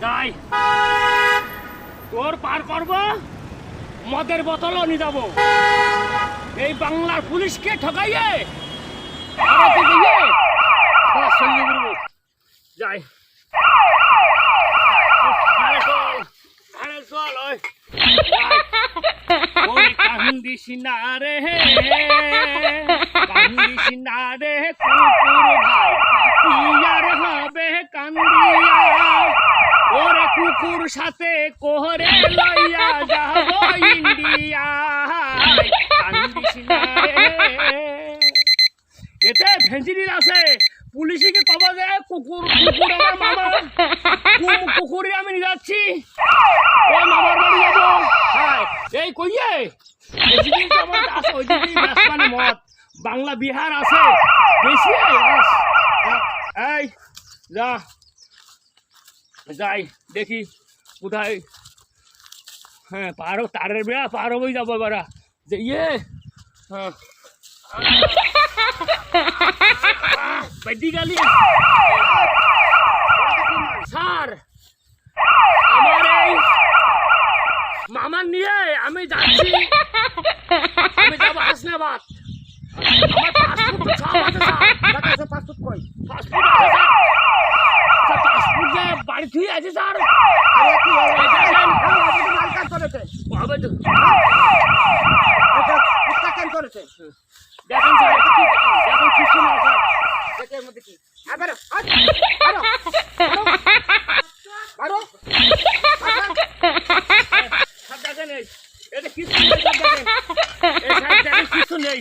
যাই তোর পার করব মদের বোতলও নিয়ে যাবো এই বাংলার পুলিশকে ঠকাইয়ে ভারতে গিয়ে সঙ্গে করবো যাই কান্দিস না রে কুকুর ভাই ইয়ার হবে কান্দিয়া ওরে কুকুর সাথে কোহরে লইয়া যাব ইন্ডিয়া কান্দিস না রে এতে ভেঞ্জিনির আছে পুলিশকে কবা যায় কুকুর কুকুর আমার মামা কুকুরে আমি নিয়ে যাচ্ছি ওই মামার বাড়ি যাবো হ্যাঁ এই কইয়ে আছে ওই মানে মত বাংলা বিহার আছে বেশি এই যা যাই দেখি কোথায় হ্যাঁ পারো তারের বেড়া পার হবেই যাবো এবারা যে ইয়ে হ্যাঁ স্যার আমার এই মামার নিয়ে আমি যাচ্ছি আমি যাবো হাসনাবাদ আমার পাসপোর্ট সব আছে স্যার পাসপোর্ট কই পাসপোর্ট আছে স্যার পাসপোর্ট যে বাড়ি থেকে আছে স্যার দেখেন স্যার এখন কিছু না স্যার দেখের মধ্যে কি দেখেন এটা কিছু নেই দেখেন কিছু নেই